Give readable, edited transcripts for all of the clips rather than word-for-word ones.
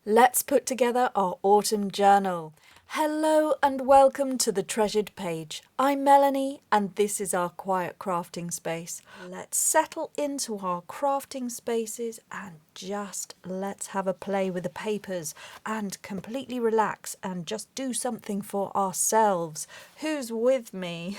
Let's put together our autumn journal. Hello and welcome to the Treasured Page. I'm Melanie and this is our quiet crafting space. Let's settle into our crafting spaces and just let's have a play with the papers and completely relax and just do something for ourselves. Who's with me?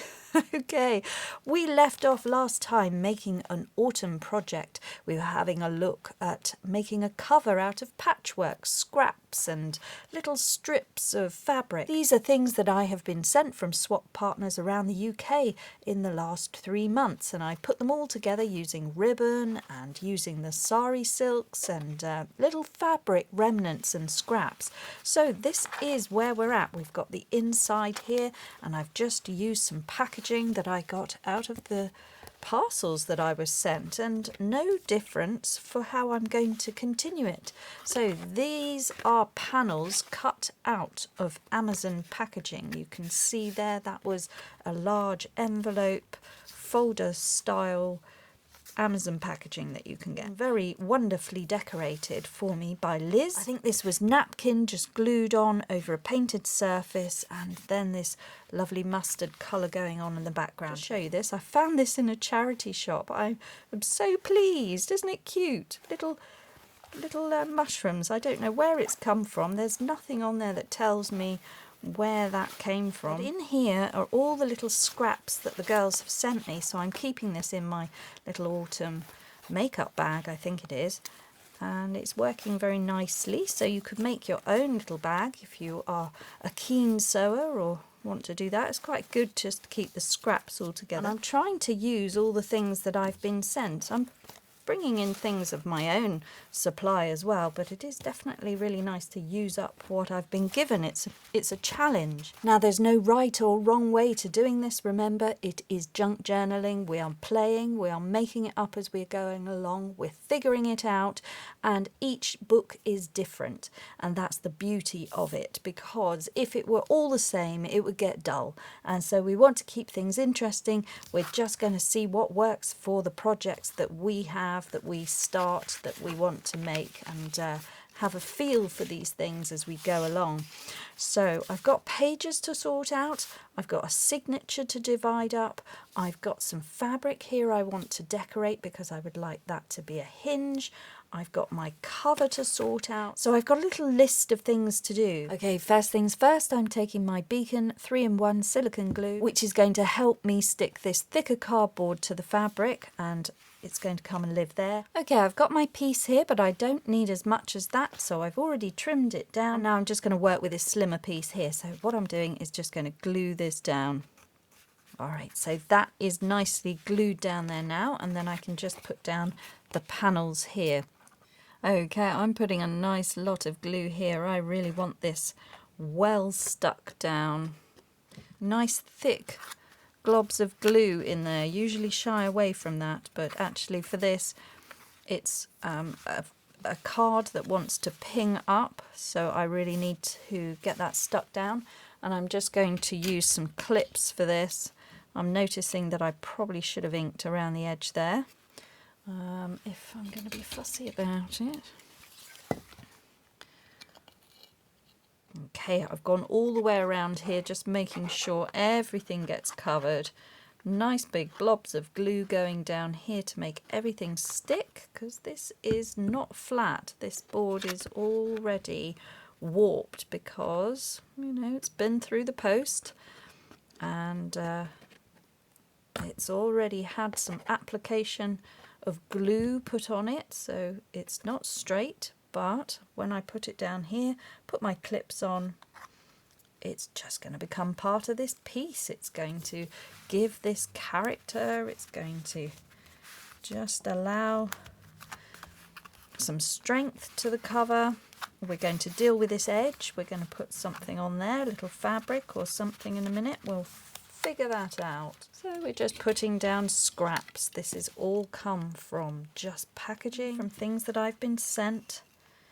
Okay, we left off last time making an autumn project. We were having a look at making a cover out of patchwork, scraps and little strips of fabric. These are things that I have been sent from swap partners around the UK in the last 3 months, and I put them all together using ribbon and using the sari silks and little fabric remnants and scraps. So this is where we're at. We've got the inside here and I've just used some packaging that I got out of the parcels that I was sent, and no difference for how I'm going to continue it. So these are panels cut out of Amazon packaging. You can see there that was a large envelope folder style Amazon packaging that you can get. Very wonderfully decorated for me by Liz. I think this was napkin just glued on over a painted surface, and then this lovely mustard colour going on in the background. To show you this, I found this in a charity shop. I am so pleased. Isn't it cute? Little mushrooms. I don't know where it's come from. There's nothing on there that tells me where that came from. But in here are all the little scraps that the girls have sent me, so I'm keeping this in my little autumn makeup bag, I think it is, and it's working very nicely. So you could make your own little bag if you are a keen sewer or want to do that. It's quite good just to keep the scraps all together. And I'm trying to use all the things that I've been sent. I'm bringing in things of my own supply as well, but it is definitely really nice to use up what I've been given. It's a challenge. Now, there's no right or wrong way to doing this. Remember, it is junk journaling. We are playing, we are making it up as we're going along, we're figuring it out, and each book is different, and that's the beauty of it, because if it were all the same it would get dull, and so we want to keep things interesting. We're just going to see what works for the projects that we have, that we start, that we want to make, and have a feel for these things as we go along. So I've got pages to sort out, I've got a signature to divide up, I've got some fabric here I want to decorate because I would like that to be a hinge, I've got my cover to sort out. So I've got a little list of things to do. Okay, first things first, I'm taking my Beacon 3-in-1 silicone glue, which is going to help me stick this thicker cardboard to the fabric, and it's going to come and live there. Okay, I've got my piece here, but I don't need as much as that, so I've already trimmed it down. Now I'm just going to work with this slimmer piece here. So what I'm doing is just going to glue this down. All right, so that is nicely glued down there now, and then I can just put down the panels here. Okay, I'm putting a nice lot of glue here. I really want this well stuck down. Nice thick globs of glue in there. Usually shy away from that, but actually for this it's a card that wants to ping up, so I really need to get that stuck down, and I'm just going to use some clips for this. I'm noticing that I probably should have inked around the edge there. If I'm going to be fussy about it. Okay, I've gone all the way around here, just making sure everything gets covered. Nice big blobs of glue going down here to make everything stick, because this is not flat. This board is already warped because, you know, it's been through the post, and it's already had some application of glue put on it, so it's not straight. But when I put it down here, put my clips on, it's just going to become part of this piece. It's going to give this character, it's going to just allow some strength to the cover. We're going to deal with this edge. We're going to put something on there, a little fabric or something in a minute. We'll figure that out. So we're just putting down scraps. This is all come from just packaging, from things that I've been sent.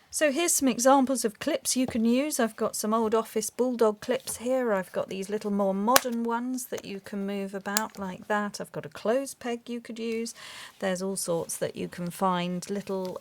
So here's some examples of clips you can use. I've got some old Office Bulldog clips here. I've got these little more modern ones that you can move about like that. I've got a clothes peg you could use. There's all sorts that you can find, little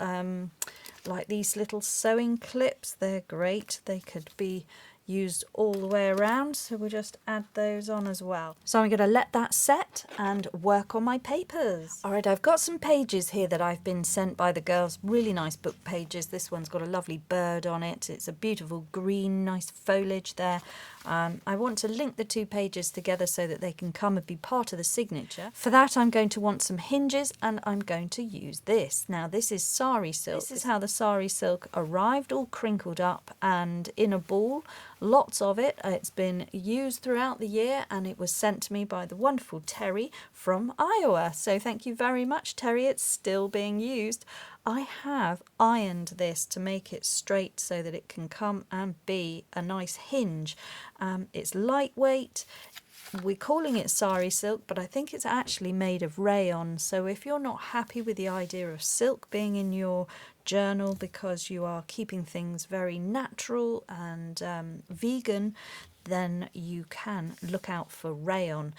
like these little sewing clips. They're great. They could be used all the way around, so we'll just add those on as well. So I'm going to let that set and work on my papers. All right, I've got some pages here that I've been sent by the girls, really nice book pages. This one's got a lovely bird on it. It's a beautiful green, nice foliage there. I want to link the two pages together so that they can come and be part of the signature. For that, I'm going to want some hinges, and I'm going to use this. Now, this is sari silk. This is how the sari silk arrived, all crinkled up and in a ball. Lots of it. It's been used throughout the year, and it was sent to me by the wonderful Terry from Iowa. So thank you very much, Terry. It's still being used. I have ironed this to make it straight so that it can come and be a nice hinge. It's lightweight. We're calling it sari silk, but I think it's actually made of rayon. So if you're not happy with the idea of silk being in your journal because you are keeping things very natural and vegan, then you can look out for rayon,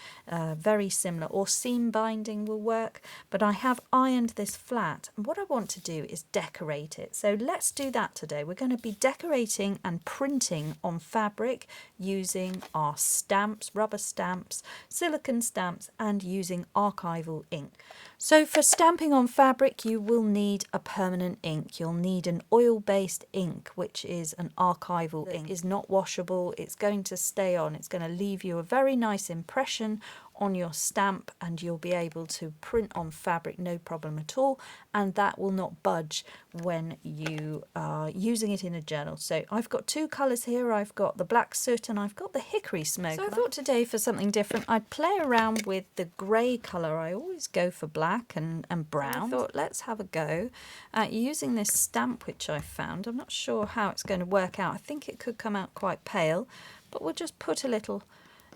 very similar, or seam binding will work. But I have ironed this flat, and what I want to do is decorate it. So let's do that today. We're going to be decorating and printing on fabric using our stamps, rubber stamps, silicone stamps, and using archival ink. So for stamping on fabric, you will need a permanent ink. You'll need an oil-based ink, which is an archival ink. It is not washable. It's going to stay on. It's going to leave you a very nice impression on your stamp, and you'll be able to print on fabric no problem at all, and that will not budge when you are using it in a journal. So I've got two colours here. I've got the black soot and I've got the hickory smoke. So I thought today for something different I'd play around with the grey colour. I always go for black and brown. So I thought let's have a go at using this stamp which I found. I'm not sure how it's going to work out. I think it could come out quite pale, but we'll just put a little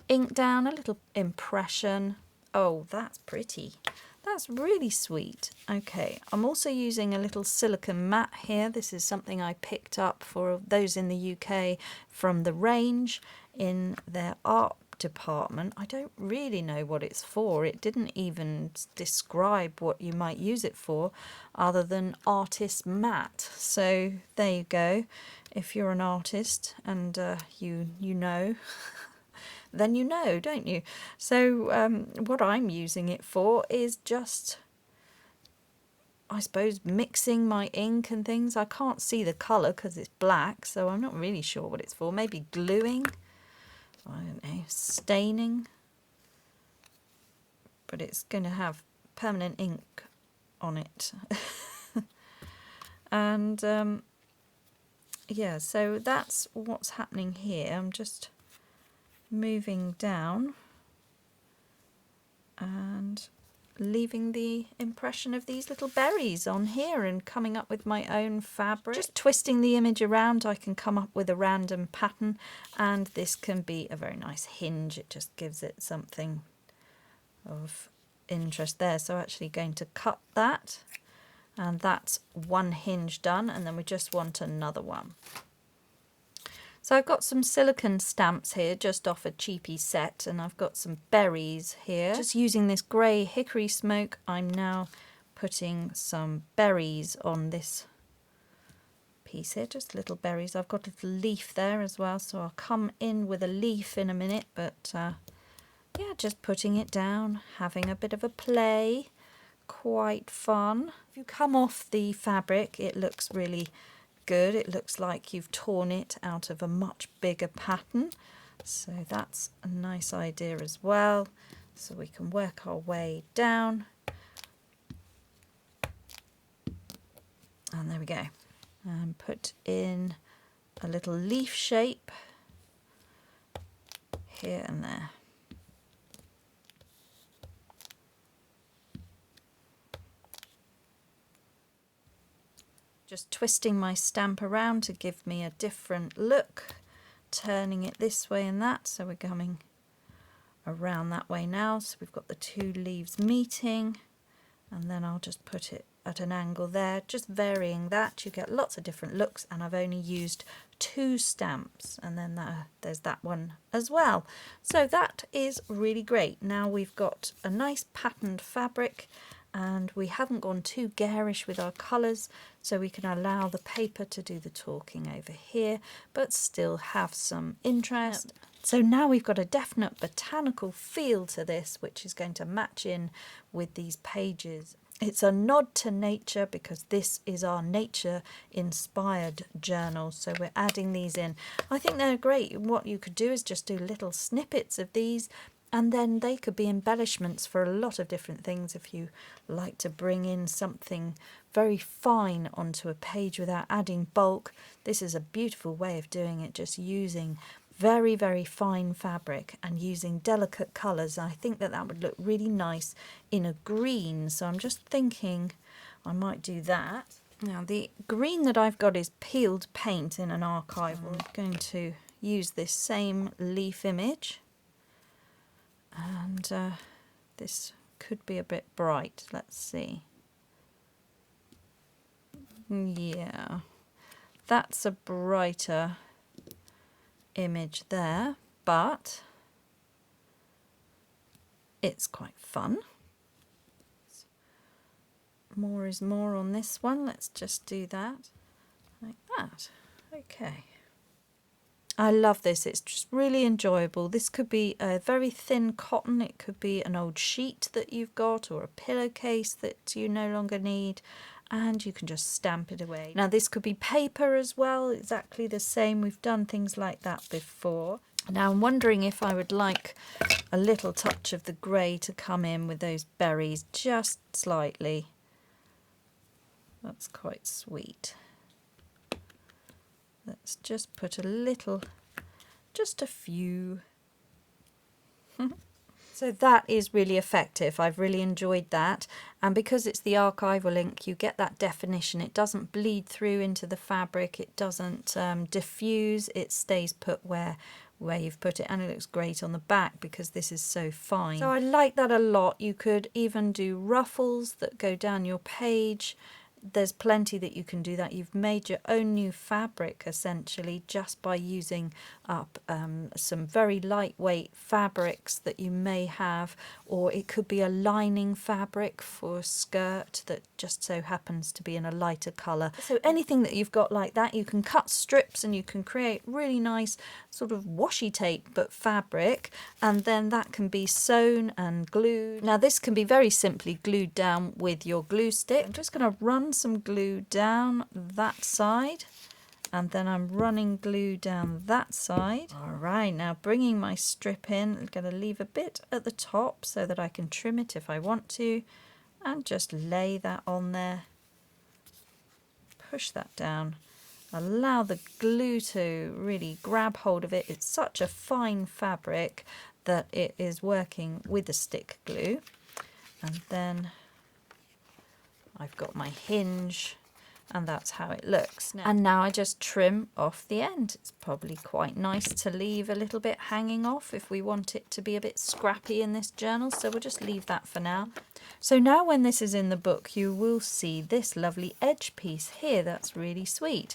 ink down, a little impression. Oh, that's pretty. That's really sweet. Okay, I'm also using a little silicone mat here. This is something I picked up for those in the UK from the Range in their art department. I don't really know what it's for. It didn't even describe what you might use it for other than artist mat. So there you go. If you're an artist and you know then you know, don't you? So what I'm using it for is just, I suppose, mixing my ink and things. I can't see the colour because it's black, so I'm not really sure what it's for. Maybe gluing, I don't know, staining. But it's going to have permanent ink on it. And yeah, so that's what's happening here. I'm just moving down and leaving the impression of these little berries on here and coming up with my own fabric. Just twisting the image around, I can come up with a random pattern, and this can be a very nice hinge. It just gives it something of interest there. So actually going to cut that, and that's one hinge done, and then we just want another one. So I've got some silicone stamps here just off a cheapy set, and I've got some berries here. Just using this grey hickory smoke, I'm now putting some berries on this piece here, just little berries. I've got a little leaf there as well, so I'll come in with a leaf in a minute, but yeah, just putting it down, having a bit of a play, quite fun. If you come off the fabric, it looks really good. It looks like you've torn it out of a much bigger pattern, so that's a nice idea as well. So we can work our way down, and there we go, and put in a little leaf shape here and there. Just twisting my stamp around to give me a different look, turning it this way and that, so we're coming around that way now. So we've got the two leaves meeting, and then I'll just put it at an angle there, just varying that. You get lots of different looks, and I've only used two stamps, and then there's that one as well. So that is really great. Now we've got a nice patterned fabric, and we haven't gone too garish with our colours, so we can allow the paper to do the talking over here but still have some interest. So now we've got a definite botanical feel to this, which is going to match in with these pages. It's a nod to nature because this is our nature inspired journal, so we're adding these in. I think they're great. What you could do is just do little snippets of these, and then they could be embellishments for a lot of different things. If you like to bring in something very fine onto a page without adding bulk, this is a beautiful way of doing it, just using very, very fine fabric and using delicate colours. I think that that would look really nice in a green, so I'm just thinking I might do that. Now the green that I've got is peeled paint in an archival. I'm going to use this same leaf image, and this could be a bit bright. Let's see. Yeah, that's a brighter image there, but it's quite fun. More is more on this one. Let's just do that like that. Okay. I love this. It's just really enjoyable. This could be a very thin cotton. It could be an old sheet that you've got, or a pillowcase that you no longer need, and you can just stamp it away. Now this could be paper as well, exactly the same. We've done things like that before. Now I'm wondering if I would like a little touch of the grey to come in with those berries, just slightly. That's quite sweet. Let's just put a little, just a few. So that is really effective. I've really enjoyed that, and because it's the archival ink, you get that definition. It doesn't bleed through into the fabric, it doesn't diffuse, it stays put where you've put it, and it looks great on the back because this is so fine. So I like that a lot. You could even do ruffles that go down your page. There's plenty that you can do that. You've made your own new fabric essentially just by using up some very lightweight fabrics that you may have, or it could be a lining fabric for a skirt that just so happens to be in a lighter colour. So anything that you've got like that, you can cut strips and you can create really nice sort of washi tape but fabric, and then that can be sewn and glued. Now this can be very simply glued down with your glue stick. I'm just going to run some glue down that side, and then I'm running glue down that side. All right, now bringing my strip in, I'm going to leave a bit at the top so that I can trim it if I want to, and just lay that on there. Push that down. Allow the glue to really grab hold of it. It's such a fine fabric that it is working with the stick glue. And then I've got my hinge, and that's how it looks. And now I just trim off the end. It's probably quite nice to leave a little bit hanging off if we want it to be a bit scrappy in this journal, so we'll just leave that for now. So now when this is in the book, you will see this lovely edge piece here. That's really sweet.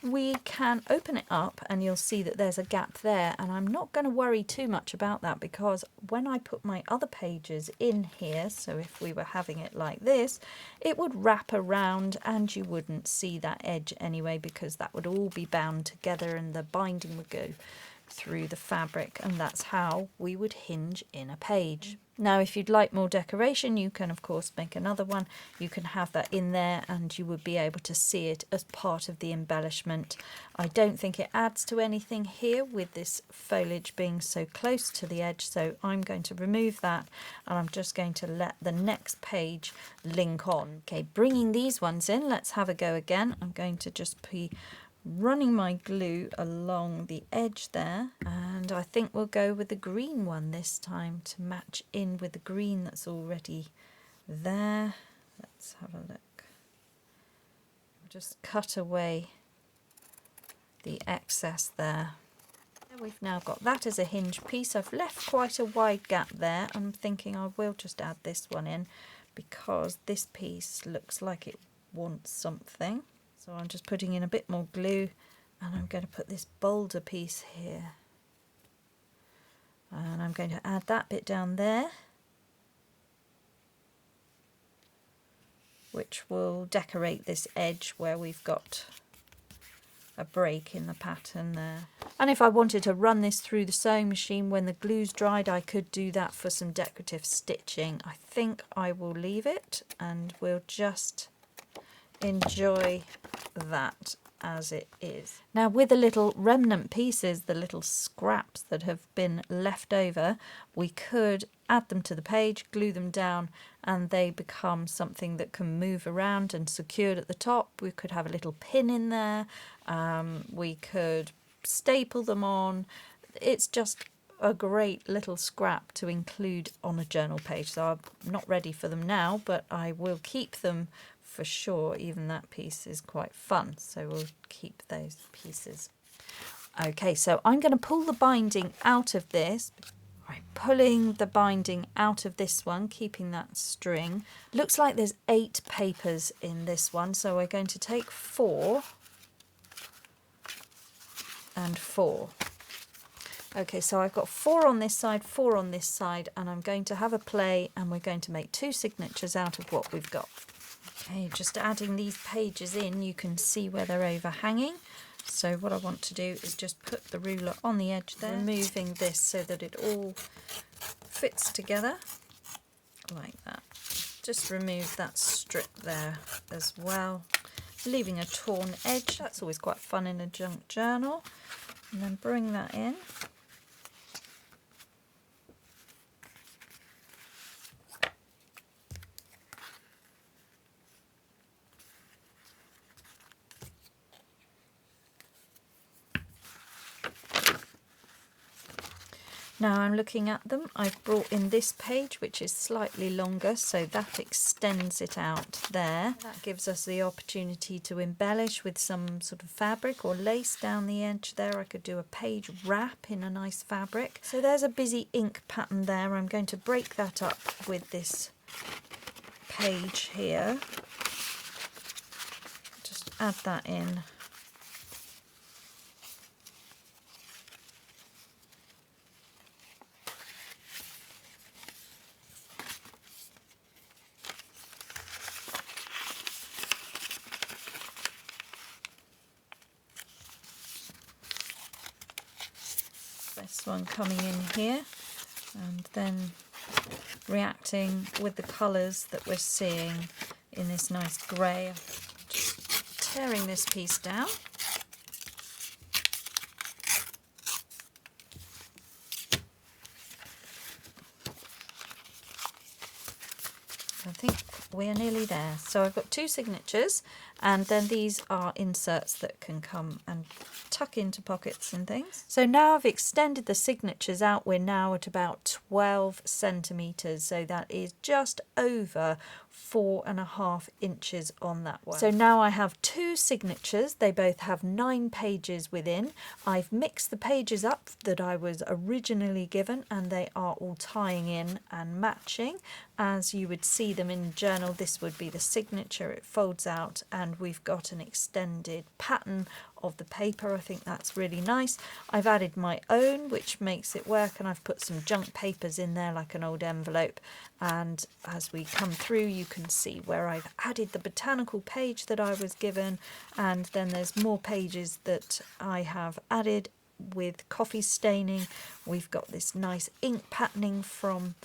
We can open it up and you'll see that there's a gap there, and I'm not going to worry too much about that because when I put my other pages in here, so if we were having it like this, it would wrap around and you wouldn't see that edge anyway, because that would all be bound together and the binding would go through the fabric, and that's how we would hinge in a page. Now if you'd like more decoration, you can of course make another one. You can have that in there and you would be able to see it as part of the embellishment. I don't think it adds to anything here with this foliage being so close to the edge, so I'm going to remove that and I'm just going to let the next page link on. Okay, bringing these ones in, let's have a go again. I'm going to just be running my glue along the edge there, and I think we'll go with the green one this time to match in with the green that's already there. Let's have a look. Just cut away the excess there. We've now got that as a hinge piece. I've left quite a wide gap there. I'm thinking I will just add this one in because this piece looks like it wants something. So I'm just putting in a bit more glue, and I'm going to put this bolder piece here. And I'm going to add that bit down there. which will decorate this edge where we've got a break in the pattern there. And if I wanted to run this through the sewing machine when the glue's dried, I could do that for some decorative stitching. I think I will leave it and we'll just enjoy that as it is. Now with the little remnant pieces, the little scraps that have been left over, we could add them to the page, glue them down, and they become something that can move around and secured at the top. We could have a little pin in there, we could staple them on. It's just a great little scrap to include on a journal page. So I'm not ready for them now, but I will keep them for sure. Even that piece is quite fun, so we'll keep those pieces. Okay, so I'm going to pull the binding out of this. Right, pulling the binding out of this one, keeping that string. Looks like there's 8 papers in this one, so we're going to take 4 and 4. Okay, so I've got 4 on this side, 4 on this side, and I'm going to have a play and we're going to make 2 signatures out of what we've got. Okay, just adding these pages in, you can see where they're overhanging. So what I want to do is just put the ruler on the edge there, removing this so that it all fits together like that. Just remove that strip there as well, leaving a torn edge. That's always quite fun in a junk journal. And then bring that in. Now I'm looking at them, I've brought in this page which is slightly longer, so that extends it out there. That gives us the opportunity to embellish with some sort of fabric or lace down the edge there. I could do a page wrap in a nice fabric. So there's a busy ink pattern there. I'm going to break that up with this page here. Just add that in. This one coming in here and then reacting with the colours that we're seeing in this nice grey. Just tearing this piece down. I think we're nearly there. So I've got 2 signatures, and then these are inserts that can come and tuck into pockets and things. So now I've extended the signatures out. We're now at about 12 centimetres, so that is just over 4.5 inches on that one. So now I have 2 signatures. They both have 9 pages within. I've mixed the pages up that I was originally given, and they are all tying in and matching. As you would see them in a journal, this would be the signature. It folds out and we've got an extended pattern of the paper. I think that's really nice. I've added my own, which makes it work, and I've put some junk papers in there like an old envelope. And as we come through, you can see where I've added the botanical page that I was given, and then there's more pages that I have added with coffee staining. We've got this nice ink patterning from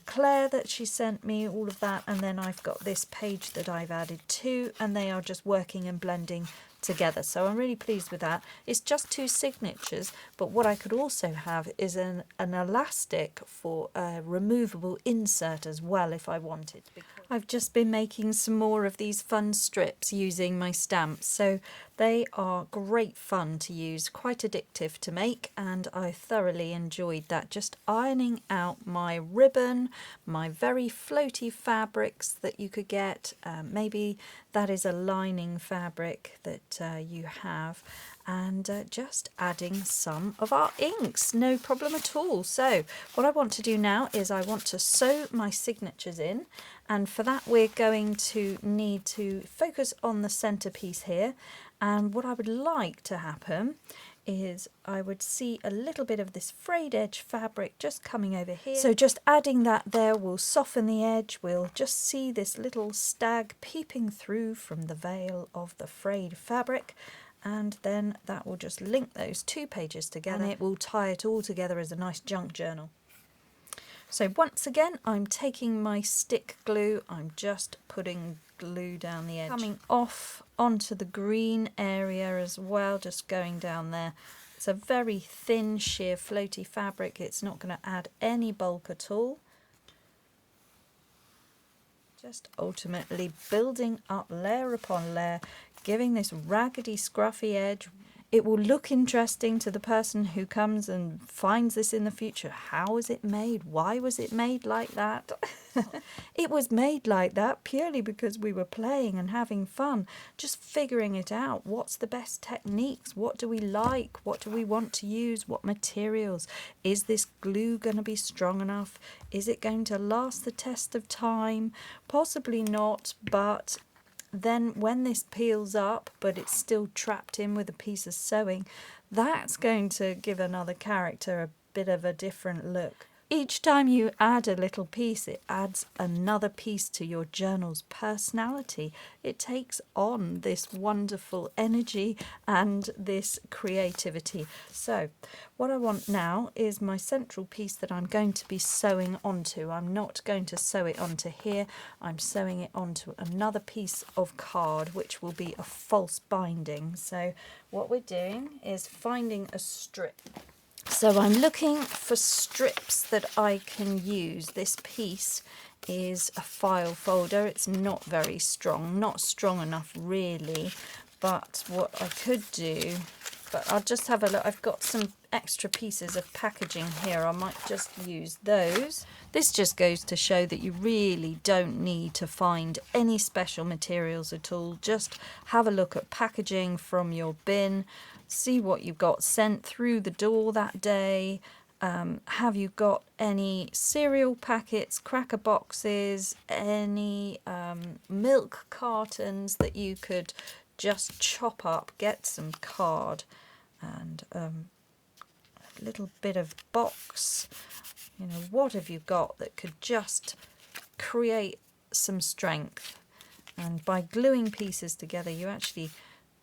Claire that she sent me, all of that, and then I've got this page that I've added too, and they are just working and blending together. So I'm really pleased with that. It's just 2 signatures, but what I could also have is an elastic for a removable insert as well if I wanted. I've just been making some more of these fun strips using my stamps, so they are great fun to use, quite addictive to make, and I thoroughly enjoyed that. Just ironing out my ribbon, my very floaty fabrics that you could get. Maybe that is a lining fabric that you have, and just adding some of our inks, no problem at all. So what I want to do now is I want to sew my signatures in, and for that we're going to need to focus on the centerpiece here, And what I would like to happen is I would see a little bit of this frayed edge fabric just coming over here. So just adding that there will soften the edge. We'll just see this little stag peeping through from the veil of the frayed fabric, and then that will just link those two pages together and it will tie it all together as a nice junk journal. So once again, I'm taking my stick glue, I'm just putting glue down the edge, coming off onto the green area as well, just going down there. It's a very thin, sheer, floaty fabric. It's not going to add any bulk at all. Just ultimately building up layer upon layer, giving this raggedy, scruffy edge. It will look interesting to the person who comes and finds this in the future. How was it made? Why was it made like that? It was made like that purely because we were playing and having fun, just figuring it out. What's the best techniques? What do we like? What do we want to use? What materials? Is this glue going to be strong enough? Is it going to last the test of time? Possibly not, but then when this peels up but it's still trapped in with a piece of sewing, that's going to give another character a bit of a different look. Each time you add a little piece, it adds another piece to your journal's personality. It takes on this wonderful energy and this creativity. So what I want now is my central piece that I'm going to be sewing onto. I'm not going to sew it onto here. I'm sewing it onto another piece of card, which will be a false binding. So what we're doing is finding a strip. So I'm looking for strips that I can use. This piece is a file folder. It's not very strong, not strong enough really, but what I could do, but I'll just have a look. I've got some extra pieces of packaging here. I might just use those. This just goes to show that you really don't need to find any special materials at all. Just have a look at packaging from your bin. See what you've got sent through the door that day. Have you got any cereal packets, cracker boxes, any milk cartons that you could just chop up, get some card and a little bit of box. You know, what have you got that could just create some strength? And by gluing pieces together, you actually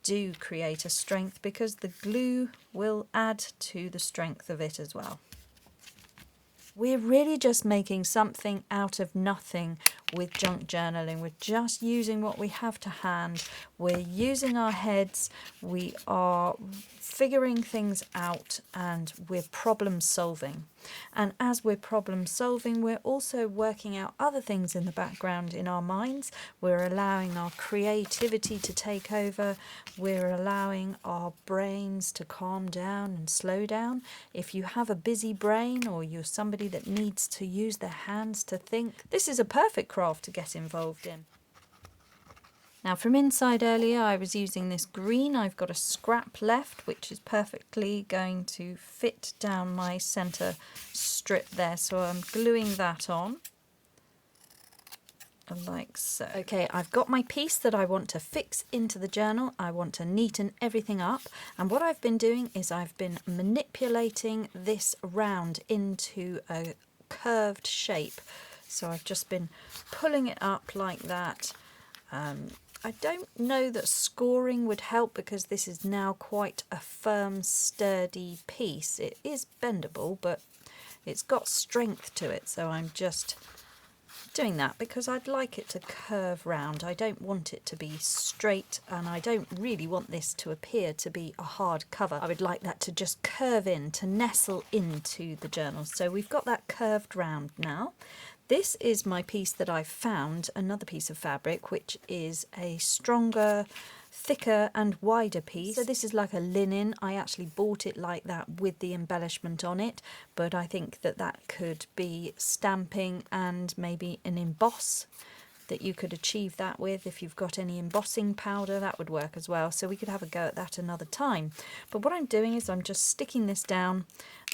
do create a strength because the glue will add to the strength of it as well. We're really just making something out of nothing with junk journaling. We're just using what we have to hand. We're using our heads. We are figuring things out and we're problem solving. And as we're problem solving, we're also working out other things in the background in our minds. We're allowing our creativity to take over. We're allowing our brains to calm down and slow down. If you have a busy brain or you're somebody that needs to use their hands to think, this is a perfect craft to get involved in. Now from inside earlier I was using this green. I've got a scrap left which is perfectly going to fit down my centre strip there, so I'm gluing that on like so. Okay, I've got my piece that I want to fix into the journal. I want to neaten everything up, and what I've been doing is I've been manipulating this round into a curved shape. So I've just been pulling it up like that. I don't know that scoring would help because this is now quite a firm, sturdy piece. It is bendable, but it's got strength to it, so I'm just doing that because I'd like it to curve round. I don't want it to be straight, and I don't really want this to appear to be a hard cover. I would like that to just curve in, to nestle into the journal. So we've got that curved round now. This is my piece that I've found, another piece of fabric, which is a stronger, thicker and wider piece. So this is like a linen. I actually bought it like that with the embellishment on it, but I think that that could be stamping and maybe an emboss that you could achieve that with. If you've got any embossing powder, that would work as well. So we could have a go at that another time. But what I'm doing is I'm just sticking this down,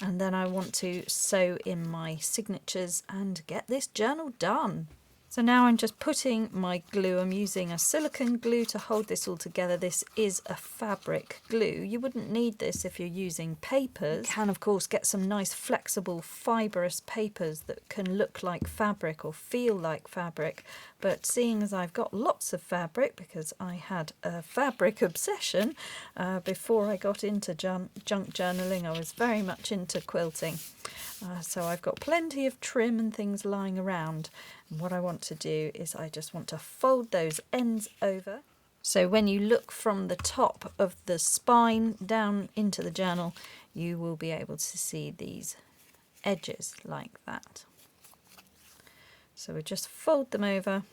and then I want to sew in my signatures and get this journal done. So now I'm just putting my glue. I'm using a silicone glue to hold this all together. This is a fabric glue. You wouldn't need this if you're using papers. You can of course get some nice flexible fibrous papers that can look like fabric or feel like fabric, but seeing as I've got lots of fabric because I had a fabric obsession before I got into junk journaling, I was very much into quilting. So I've got plenty of trim and things lying around. And what I want to do is I just want to fold those ends over. So when you look from the top of the spine down into the journal, you will be able to see these edges like that. So we just fold them over.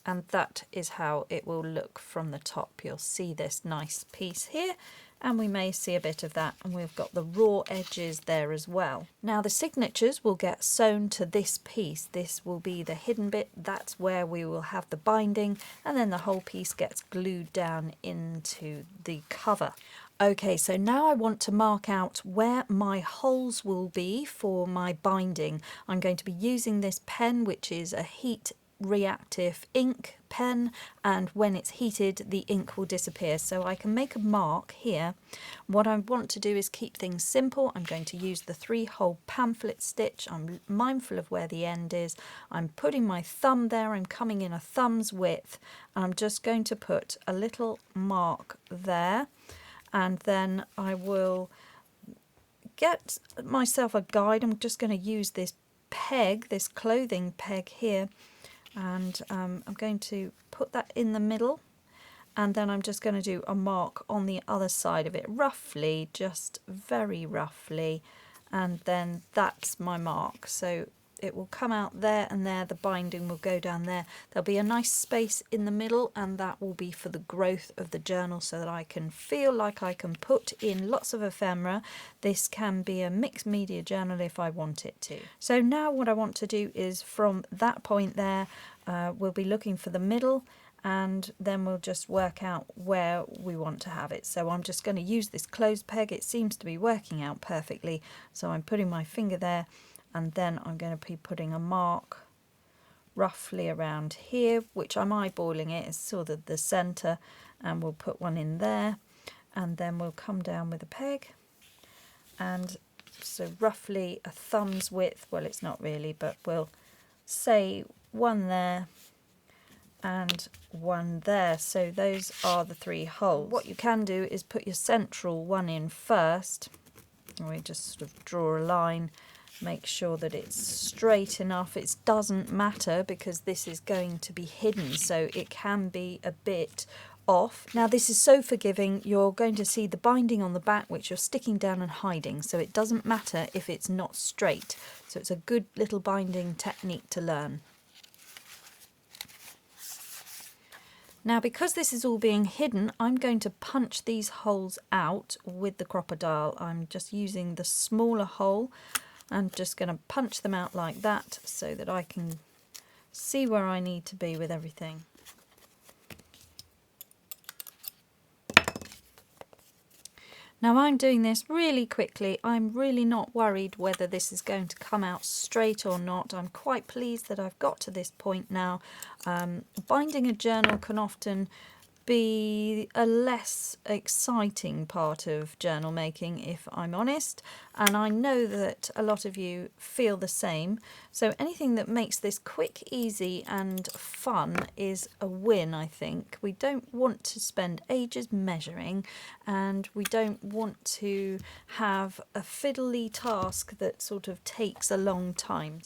And that is how it will look from the top. You'll see this nice piece here, and we may see a bit of that, and we've got the raw edges there as well. Now the signatures will get sewn to this piece. This will be the hidden bit. That's where we will have the binding, and then the whole piece gets glued down into the cover. Okay, so now I want to mark out where my holes will be for my binding. I'm going to be using this pen, which is a heat reactive ink pen, and when it's heated the ink will disappear, so I can make a mark here. What I want to do is keep things simple. I'm going to use the 3-hole pamphlet stitch. I'm mindful of where the end is. I'm putting my thumb there. I'm coming in a thumb's width, and I'm just going to put a little mark there, and then I will get myself a guide. I'm just going to use this peg, this clothing peg here, and I'm going to put that in the middle, and then I'm just going to do a mark on the other side of it, roughly, just very roughly, and then that's my mark. So it will come out there and there, the binding will go down there. There'll be a nice space in the middle, and that will be for the growth of the journal, so that I can feel like I can put in lots of ephemera. This can be a mixed media journal if I want it to. So now what I want to do is from that point there, we'll be looking for the middle, and then we'll just work out where we want to have it. So I'm just going to use this closed peg. It seems to be working out perfectly, so I'm putting my finger there, and then I'm going to be putting a mark roughly around here, which I'm eyeballing it as sort of the centre, and we'll put one in there, and then we'll come down with a peg, and so roughly a thumb's width, well it's not really, but we'll say one there and one there. So those are the 3 holes. What you can do is put your central one in first, and we just sort of draw a line. Make sure that it's straight enough. It doesn't matter because this is going to be hidden, so it can be a bit off. Now this is so forgiving. You're going to see the binding on the back, which you're sticking down and hiding, so it doesn't matter if it's not straight. So it's a good little binding technique to learn. Now because this is all being hidden, I'm going to punch these holes out with the crocodile. I'm just using the smaller hole. I'm just going to punch them out like that so that I can see where I need to be with everything. Now I'm doing this really quickly. I'm really not worried whether this is going to come out straight or not. I'm quite pleased that I've got to this point now. Binding a journal can often be a less exciting part of journal making, if I'm honest, and I know that a lot of you feel the same. So anything that makes this quick, easy and fun is a win, I think. We don't want to spend ages measuring, and we don't want to have a fiddly task that sort of takes a long time.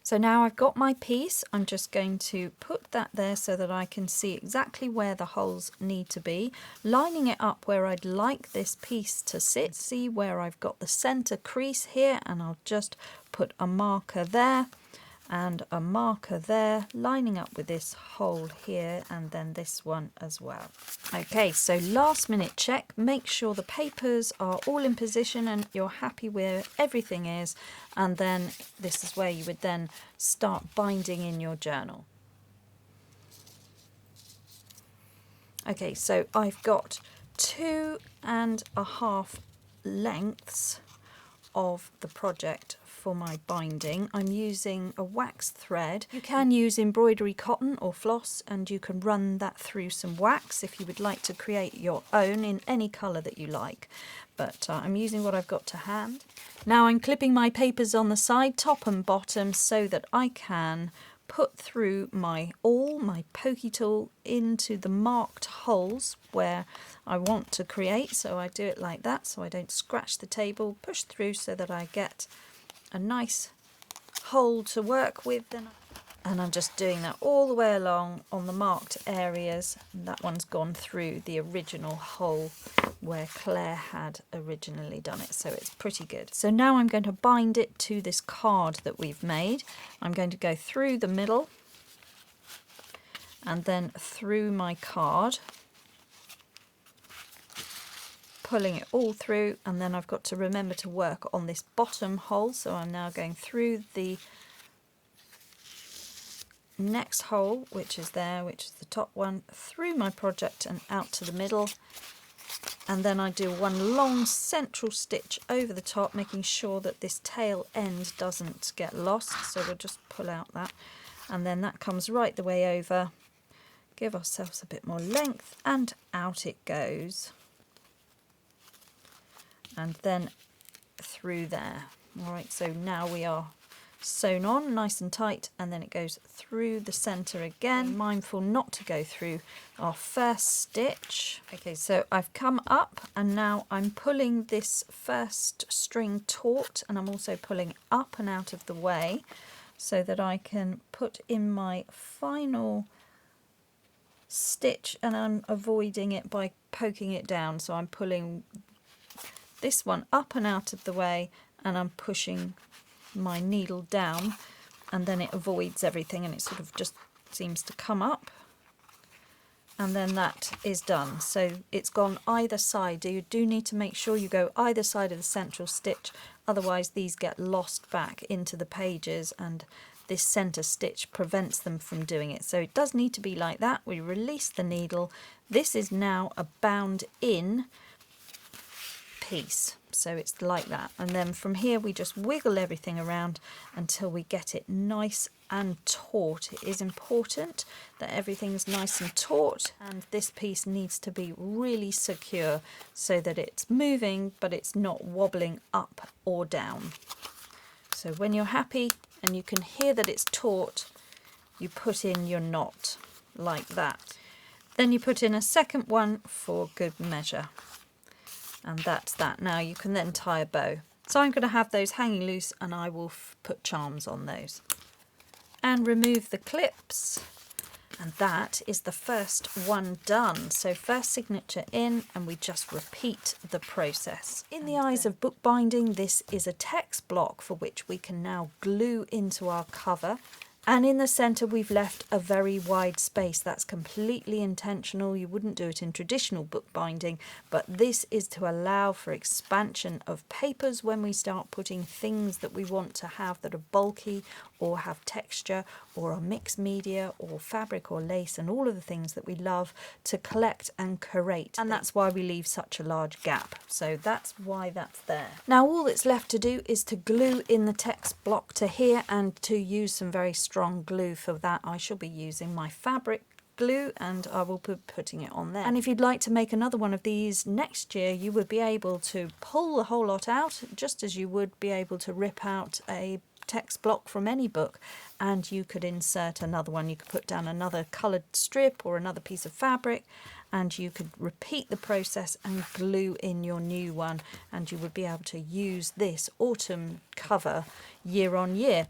So now I've got my piece, I'm just going to put that there so that I can see exactly where the holes need to be, lining it up where I'd like this piece to sit. See where I've got the centre crease here, and I'll just put a marker there and a marker there, lining up with this hole here and then this one as well. Okay, so last minute check, make sure the papers are all in position and you're happy where everything is, and then this is where you would then start binding in your journal. Okay, so I've got 2.5 lengths of the project for my binding. I'm using a wax thread. You can use embroidery cotton or floss, and you can run that through some wax if you would like to create your own in any colour that you like. But I'm using what I've got to hand. Now I'm clipping my papers on the side, top and bottom, so that I can put through my awl, my pokey tool, into the marked holes where I want to create. So I do it like that so I don't scratch the table, push through so that I get a nice hole to work with. And I'm just doing that all the way along on the marked areas. And that one's gone through the original hole where Claire had originally done it, so it's pretty good. So now I'm going to bind it to this card that we've made. I'm going to go through the middle and then through my card, pulling it all through, and then I've got to remember to work on this bottom hole. So I'm now going through the next hole, which is there, which is the top one, through my project and out to the middle. And then I do one long central stitch over the top, making sure that this tail end doesn't get lost. So we'll just pull out that. And then that comes right the way over. Give ourselves a bit more length and out it goes. And then through there. All right, so now we are sewn on nice and tight, and then it goes through the center again, mindful not to go through our first stitch. Okay, so I've come up and now I'm pulling this first string taut, and I'm also pulling up and out of the way so that I can put in my final stitch, and I'm avoiding it by poking it down. So I'm pulling this one up and out of the way, and I'm pushing my needle down, and then it avoids everything, and it sort of just seems to come up, and then that is done. So it's gone either side. You do need to make sure you go either side of the central stitch, otherwise these get lost back into the pages and this center stitch prevents them from doing it. So it does need to be like that. We release the needle. This is now a bound in piece, so it's like that, and then from here we just wiggle everything around until we get it nice and taut. It is important that everything's nice and taut, and this piece needs to be really secure so that it's moving but it's not wobbling up or down. So when you're happy and you can hear that it's taut, you put in your knot like that. Then you put in a second one for good measure. And that's that. Now you can then tie a bow. So I'm going to have those hanging loose, and I will put charms on those. And remove the clips. And that is the first one done. So first signature in, and we just repeat the process. In the eyes of bookbinding, this is a text block for which we can now glue into our cover. And in the centre we've left a very wide space. That's completely intentional. You wouldn't do it in traditional bookbinding, but this is to allow for expansion of papers when we start putting things that we want to have that are bulky or have texture or are mixed media or fabric or lace and all of the things that we love to collect and curate. And that's why we leave such a large gap. So that's why that's there. Now all that's left to do is to glue in the text block to here, and to use some very strong glue. For that I shall be using my fabric glue, and I will be putting it on there. And if you'd like to make another one of these next year, you would be able to pull the whole lot out, just as you would be able to rip out a text block from any book, and you could insert another one. You could put down another coloured strip or another piece of fabric, and you could repeat the process and glue in your new one, and you would be able to use this autumn cover year on year.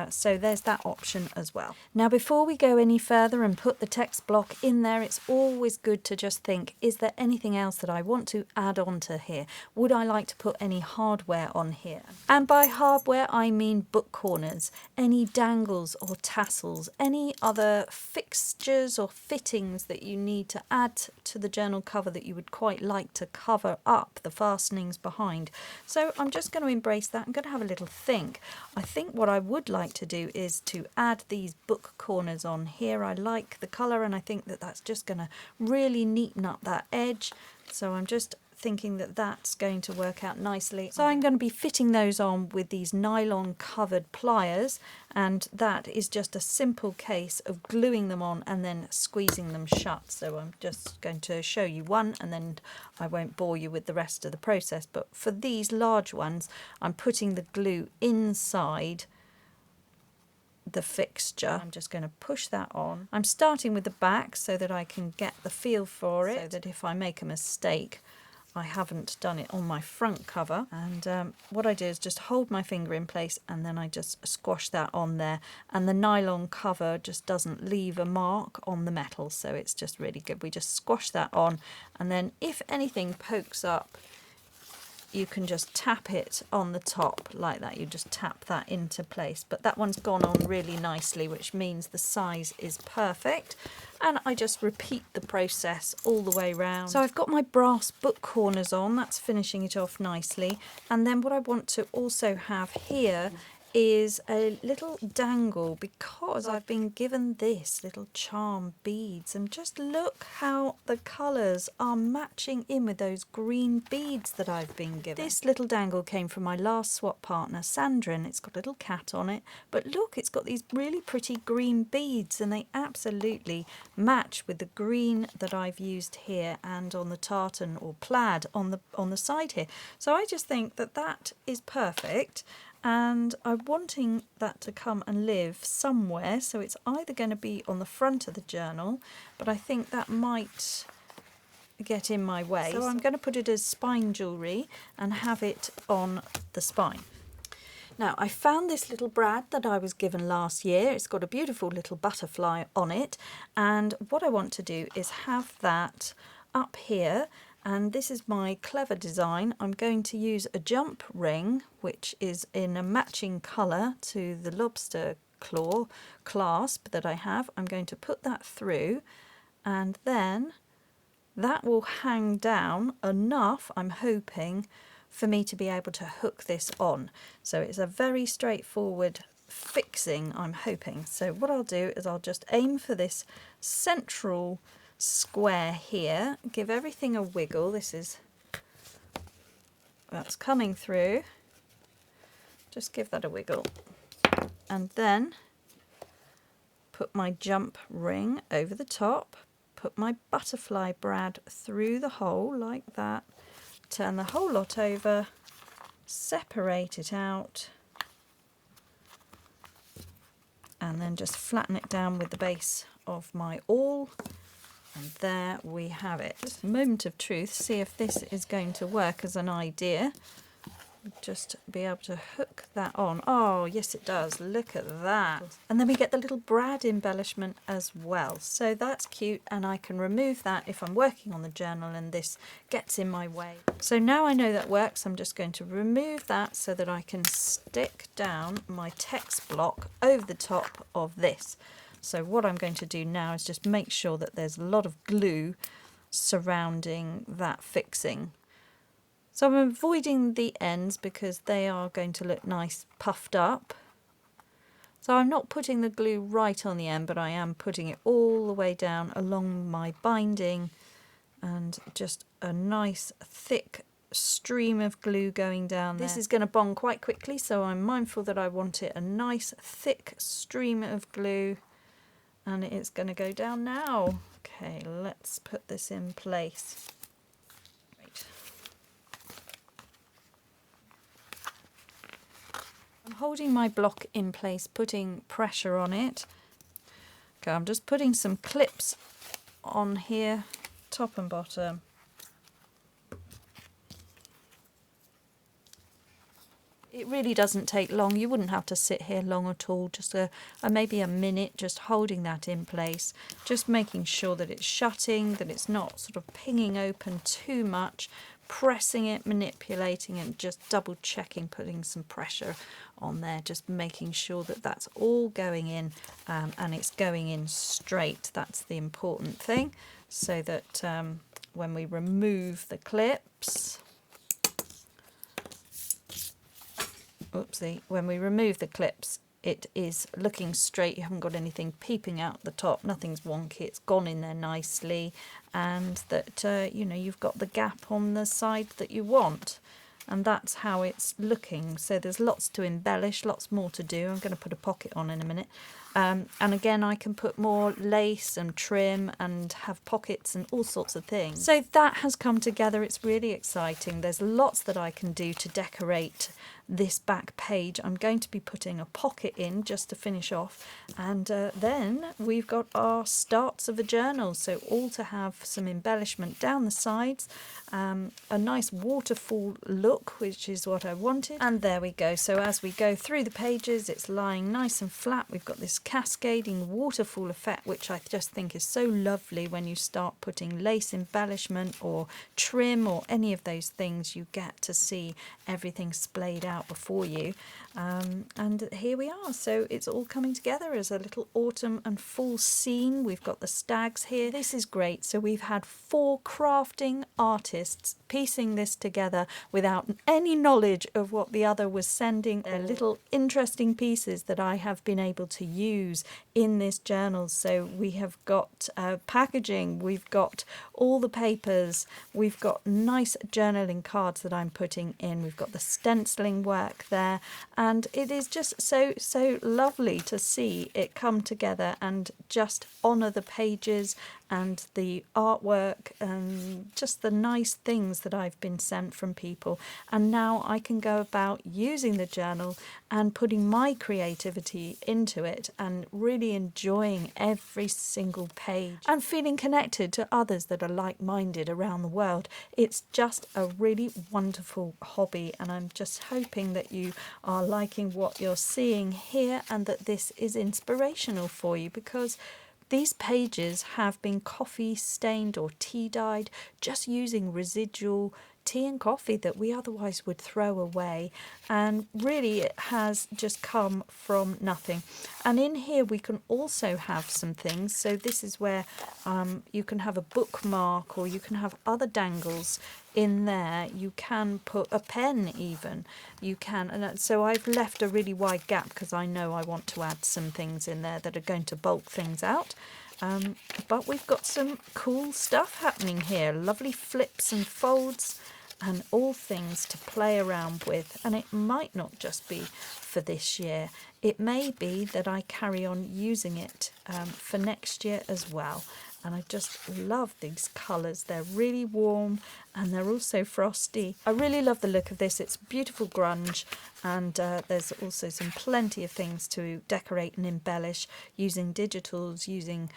So there's that option as well. Now before we go any further and put the text block in there, it's always good to just think, is there anything else that I want to add on to here? Would I like to put any hardware on here? And by hardware I mean book corners, any dangles or tassels, any other fixtures or fittings that you need to add to the journal cover that you would quite like to cover up the fastenings behind. So I'm just going to embrace that. I'm going to have a little think. I think what I would like to do is to add these book corners on here. I like the colour, and I think that that's just going to really neaten up that edge. So I'm just thinking that that's going to work out nicely. So I'm going to be fitting those on with these nylon covered pliers, and that is just a simple case of gluing them on and then squeezing them shut. So I'm just going to show you one, and then I won't bore you with the rest of the process. But for these large ones, I'm putting the glue inside the fixture. I'm just going to push that on. I'm starting with the back so that I can get the feel for it, so that if I make a mistake I haven't done it on my front cover. And what I do is just hold my finger in place and then I just squash that on there, and the nylon cover just doesn't leave a mark on the metal, so it's just really good. We just squash that on, and then if anything pokes up, you can just tap it on the top like that. You just tap that into place. But that one's gone on really nicely, which means the size is perfect. And I just repeat the process all the way round. So I've got my brass book corners on, that's finishing it off nicely. And then what I want to also have here is a little dangle, because I've been given this little charm beads, and just look how the colours are matching in with those green beads that I've been given. This little dangle came from my last swap partner, Sandra, and it's got a little cat on it, but look, it's got these really pretty green beads, and they absolutely match with the green that I've used here and on the tartan or plaid on the side here. So I just think that that is perfect. And I'm wanting that to come and live somewhere, so it's either going to be on the front of the journal, but I think that might get in my way. So I'm going to put it as spine jewellery and have it on the spine. Now, I found this little brad that I was given last year. It's got a beautiful little butterfly on it, and what I want to do is have that up here. And this is my clever design. I'm going to use a jump ring, which is in a matching colour to the lobster claw clasp that I have. I'm going to put that through, and then that will hang down enough, I'm hoping, for me to be able to hook this on. So it's a very straightforward fixing, I'm hoping. So what I'll do is I'll just aim for this central square here, give everything a wiggle. That's coming through, just give that a wiggle, and then put my jump ring over the top, put my butterfly brad through the hole like that, turn the whole lot over, separate it out, and then just flatten it down with the base of my awl. And there we have it. Moment of truth, see if this is going to work as an idea. Just be able to hook that on. Oh, yes it does. Look at that. And then we get the little brad embellishment as well. So that's cute, and I can remove that if I'm working on the journal and this gets in my way. So now I know that works, I'm just going to remove that so that I can stick down my text block over the top of this. So what I'm going to do now is just make sure that there's a lot of glue surrounding that fixing. So I'm avoiding the ends because they are going to look nice puffed up. So I'm not putting the glue right on the end, but I am putting it all the way down along my binding, and just a nice thick stream of glue going down there. This is going to bond quite quickly, so I'm mindful that I want it a nice thick stream of glue. And it's going to go down now. Okay, let's put this in place. Right. I'm holding my block in place, putting pressure on it. Okay, I'm just putting some clips on here, top and bottom. It really doesn't take long. You wouldn't have to sit here long at all, just maybe a minute, just holding that in place, just making sure that it's shutting, that it's not sort of pinging open too much, pressing it, manipulating it, just double checking, putting some pressure on there, just making sure that that's all going in, and it's going in straight. That's the important thing, so that when we remove the clips, when we remove the clips, it is looking straight. You haven't got anything peeping out the top, nothing's wonky, it's gone in there nicely, and that you know, you've got the gap on the side that you want. And that's how it's looking. So there's lots to embellish, lots more to do. I'm going to put a pocket on in a minute. And again, I can put more lace and trim and have pockets and all sorts of things. So that has come together. It's really exciting. There's lots that I can do to decorate this back page. I'm going to be putting a pocket in just to finish off. And then we've got our starts of a journal. So all to have some embellishment down the sides, a nice waterfall look, which is what I wanted. And there we go. So as we go through the pages, it's lying nice and flat. We've got this cascading waterfall effect, which I just think is so lovely when you start putting lace embellishment or trim or any of those things. You get to see everything splayed out before you. And here we are. So it's all coming together as a little autumn and fall scene. We've got the stags here. This is great. So we've had 4 crafting artists piecing this together without any knowledge of what the other was sending. They're little interesting pieces that I have been able to use in this journal. So we have got packaging, we've got all the papers, we've got nice journaling cards that I'm putting in, we've got the stenciling work there, and it is just so lovely to see it come together and just honour the pages and the artwork and just the nice things that I've been sent from people. And now I can go about using the journal and putting my creativity into it and really enjoying every single page and feeling connected to others that are like-minded around the world. It's just a really wonderful hobby, and I'm just hoping that you are liking what you're seeing here and that this is inspirational for you, because these pages have been coffee stained or tea dyed, just using residual tea and coffee that we otherwise would throw away, and really it has just come from nothing. And in here we can also have some things. So this is where you can have a bookmark, or you can have other dangles in there. You can put a pen even, you can, and so I've left a really wide gap because I know I want to add some things in there that are going to bulk things out. But we've got some cool stuff happening here, lovely flips and folds and all things to play around with. And it might not just be for this year, it may be that I carry on using it for next year as well. And I just love these colours. They're really warm and they're also frosty. I really love the look of this. It's beautiful grunge, and there's also some plenty of things to decorate and embellish using digitals, using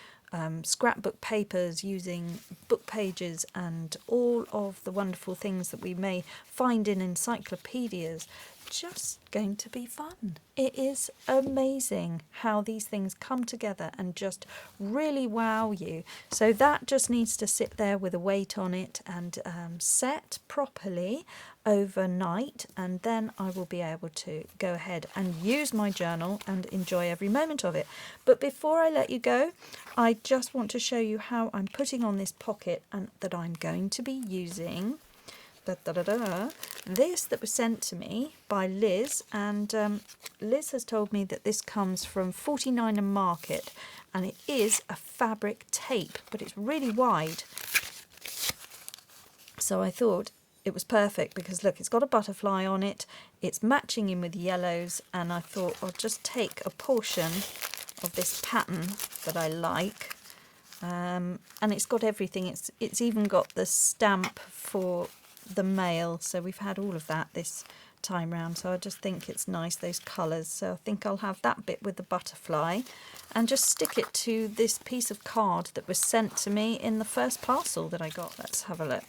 scrapbook papers, using book pages, and all of the wonderful things that we may find in encyclopedias. Just going to be fun. It is amazing how these things come together and just really wow you. So that just needs to sit there with a weight on it and set properly overnight, and then I will be able to go ahead and use my journal and enjoy every moment of it. But before I let you go, I just want to show you how I'm putting on this pocket and that I'm going to be using this that was sent to me by Liz, and Liz has told me that this comes from 49 and Market, and it is a fabric tape, but it's really wide. So I thought it was perfect because look, it's got a butterfly on it, it's matching in with yellows, and I thought I'll just take a portion of this pattern that I like, and it's got everything. It's even got the stamp for the mail, so we've had all of that this time round, so I just think it's nice, those colours. So I think I'll have that bit with the butterfly and just stick it to this piece of card that was sent to me in the first parcel that I got. Let's have a look.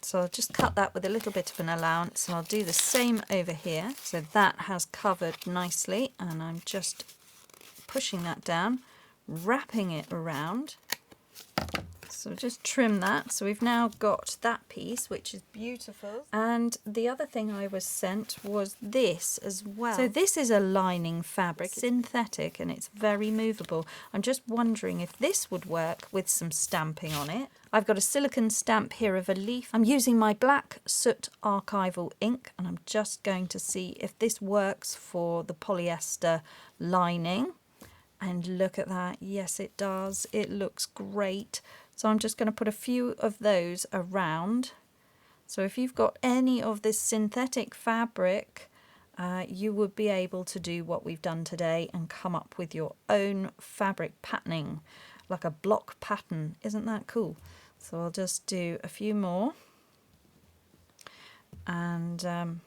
So I'll just cut that with a little bit of an allowance, and I'll do the same over here. So that has covered nicely, and I'm just pushing that down, wrapping it around. So just trim that. So we've now got that piece, which is beautiful. And the other thing I was sent was this as well. So this is a lining fabric, synthetic, and it's very movable. I'm just wondering if this would work with some stamping on it. I've got a silicone stamp here of a leaf. I'm using my black soot archival ink, and I'm just going to see if this works for the polyester lining. And look at that. Yes, it does. It looks great. So I'm just going to put a few of those around. So if you've got any of this synthetic fabric, you would be able to do what we've done today and come up with your own fabric patterning, like a block pattern. Isn't that cool? So I'll just do a few more. And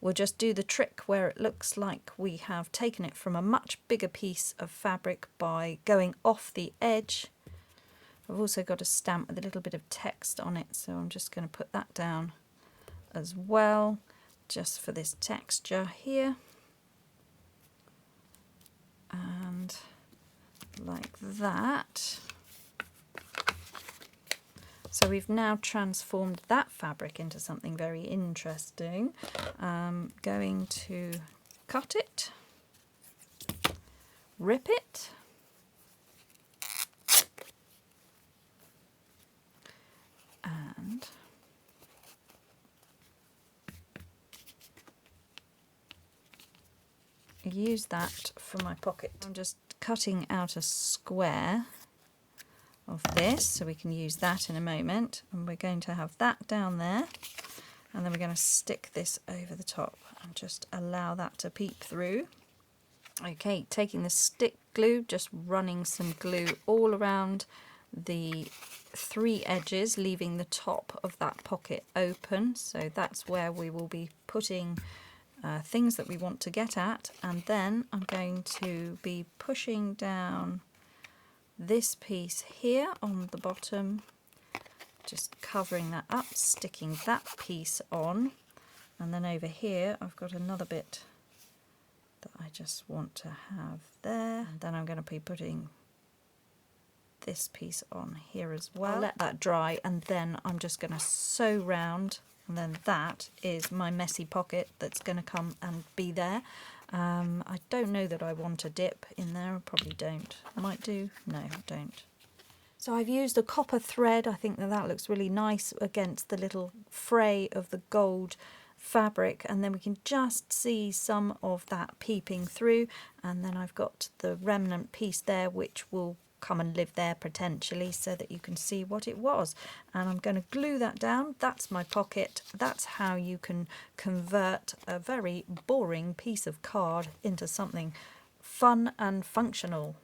we'll just do the trick where it looks like we have taken it from a much bigger piece of fabric by going off the edge. I've also got a stamp with a little bit of text on it, so I'm just going to put that down as well, just for this texture here. And like that. So we've now transformed that fabric into something very interesting. Going to cut it, rip it, and use that for my pocket. I'm just cutting out a square of this so we can use that in a moment, and we're going to have that down there, and then we're going to stick this over the top and just allow that to peep through. Okay, taking the stick glue, just running some glue all around the three edges, leaving the top of that pocket open, so that's where we will be putting things that we want to get at. And then I'm going to be pushing down this piece here on the bottom, just covering that up, sticking that piece on, and then over here I've got another bit that I just want to have there, and then I'm going to be putting this piece on here as well. I'll let that dry, and then I'm just going to sew round, and then that is my messy pocket that's going to come and be there. I don't know that I want a dip in there. I probably don't. I might do. No, I don't. So I've used a copper thread. I think that that looks really nice against the little fray of the gold fabric, and then we can just see some of that peeping through, and then I've got the remnant piece there which will come and live there potentially, so that you can see what it was. And I'm going to glue that down. That's my pocket. That's how you can convert a very boring piece of card into something fun and functional.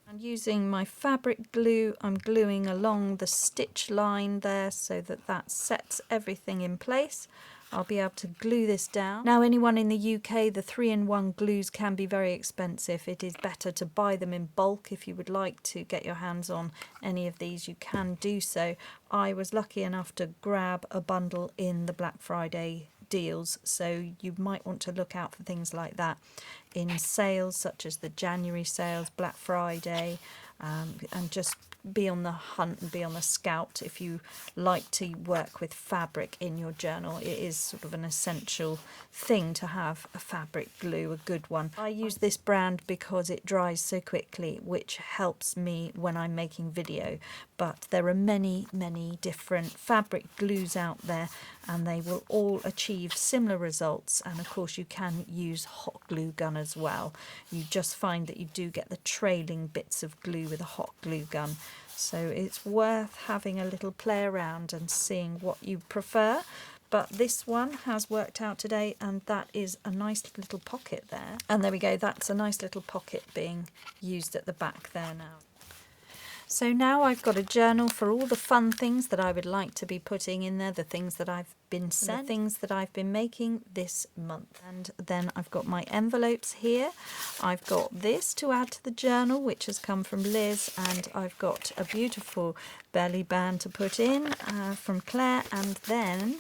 And using my fabric glue, I'm gluing along the stitch line there so that that sets everything in place. I'll be able to glue this down. Now, anyone in the UK, the 3-in-1 glues can be very expensive. It is better to buy them in bulk. If you would like to get your hands on any of these, you can do so. I was lucky enough to grab a bundle in the Black Friday deals, so you might want to look out for things like that in sales such as the January sales, Black Friday, and just be on the hunt and be on the scout if you like to work with fabric in your journal. It is sort of an essential thing to have a fabric glue, a good one. I use this brand because it dries so quickly, which helps me when I'm making video, but there are many different fabric glues out there, and they will all achieve similar results. And of course you can use hot glue gun as well. You just find that you do get the trailing bits of glue with a hot glue gun. So it's worth having a little play around and seeing what you prefer. But this one has worked out today, and that is a nice little pocket there. And there we go, that's a nice little pocket being used at the back there now. So now I've got a journal for all the fun things that I would like to be putting in there, the things that I've been sent, the things that I've been making this month. And then I've got my envelopes here. I've got this to add to the journal, which has come from Liz, and I've got a beautiful belly band to put in from Claire. And then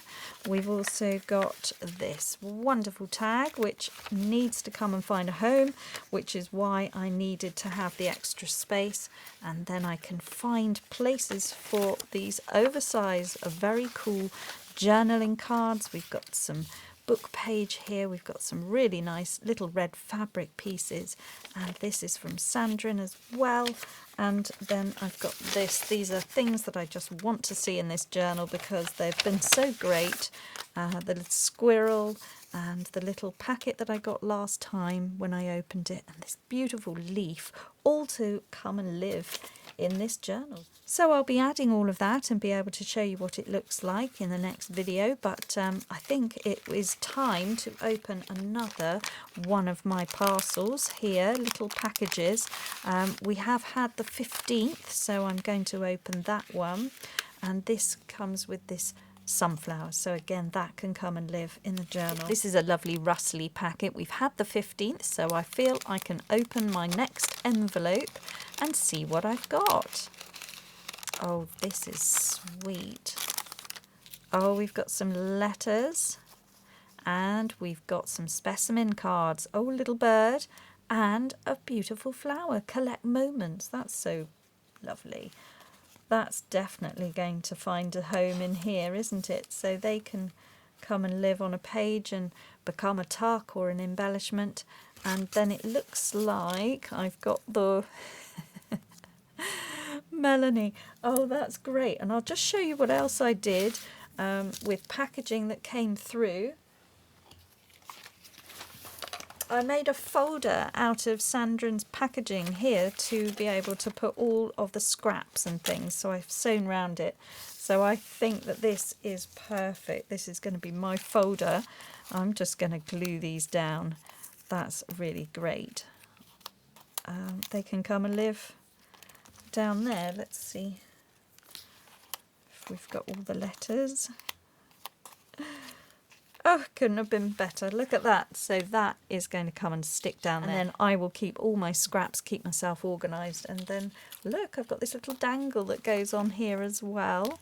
we've also got this wonderful tag, which needs to come and find a home, which is why I needed to have the extra space. And then I can find places for these oversized, very cool journaling cards. We've got some book page here. We've got some really nice little red fabric pieces, and this is from Sandrine as well. And then I've got this. These are things that I just want to see in this journal because they've been so great. The little squirrel and the little packet that I got last time when I opened it, and this beautiful leaf, all to come and live in this journal. So I'll be adding all of that and be able to show you what it looks like in the next video, but I think it is time to open another one of my parcels here, little packages. We have had the 15th, so I'm going to open that one, and this comes with this sunflower, so again that can come and live in the journal. This is a lovely rustly packet. We've had the 15th, so I feel I can open my next envelope and see what I've got. Oh, this is sweet. Oh, we've got some letters and we've got some specimen cards. Oh, little bird, and a beautiful flower. Collect moments. That's so lovely. That's definitely going to find a home in here, isn't it? So they can come and live on a page and become a tuck or an embellishment. And then it looks like I've got the Melanie. Oh, that's great. And I'll just show you what else I did with packaging that came through. I made a folder out of Sandrine's packaging here to be able to put all of the scraps and things, so I've sewn around it. So I think that this is perfect. This is going to be my folder. I'm just going to glue these down. That's really great. They can come and live down there. Let's see if we've got all the letters. Oh, couldn't have been better. Look at that. So that is going to come and stick down there. And then I will keep all my scraps, keep myself organised. And then look, I've got this little dangle that goes on here as well.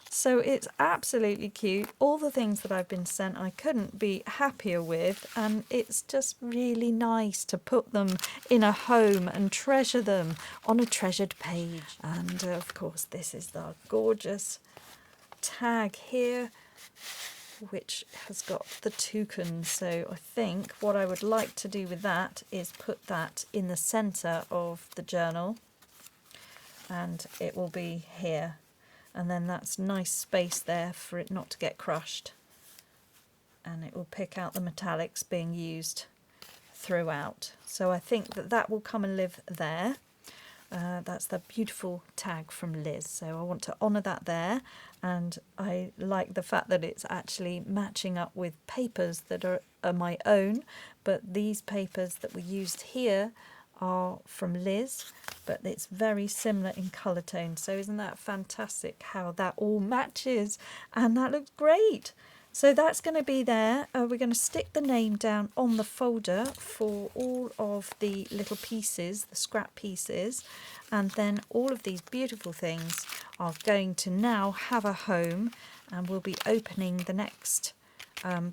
So it's absolutely cute. All the things that I've been sent I couldn't be happier with. And it's just really nice to put them in a home and treasure them on a treasured page. And of course, this is the gorgeous tag here, which has got the toucans. So I think what I would like to do with that is put that in the centre of the journal, and it will be here, and then that's nice space there for it not to get crushed, and it will pick out the metallics being used throughout. So I think that that will come and live there. That's the beautiful tag from Liz, so I want to honour that there, and I like the fact that it's actually matching up with papers that are my own, but these papers that were used here are from Liz, but it's very similar in colour tone. So isn't that fantastic how that all matches, and that looks great. So that's going to be there. We're going to stick the name down on the folder for all of the little pieces, the scrap pieces, and then all of these beautiful things are going to now have a home, and we'll be opening the next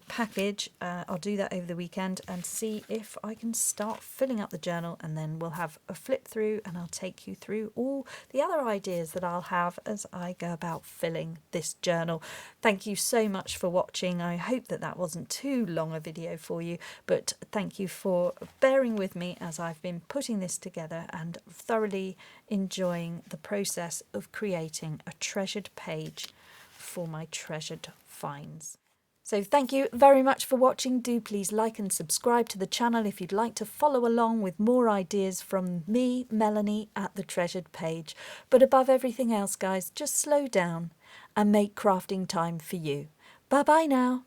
package. I'll do that over the weekend and see if I can start filling up the journal, and then we'll have a flip through and I'll take you through all the other ideas that I'll have as I go about filling this journal. Thank you so much for watching. I hope that that wasn't too long a video for you, but thank you for bearing with me as I've been putting this together and thoroughly enjoying the process of creating a treasured page for my treasured finds. So thank you very much for watching. Do please like and subscribe to the channel if you'd like to follow along with more ideas from me, Melanie, at the Treasured Page. But above everything else, guys, just slow down and make crafting time for you. Bye bye now.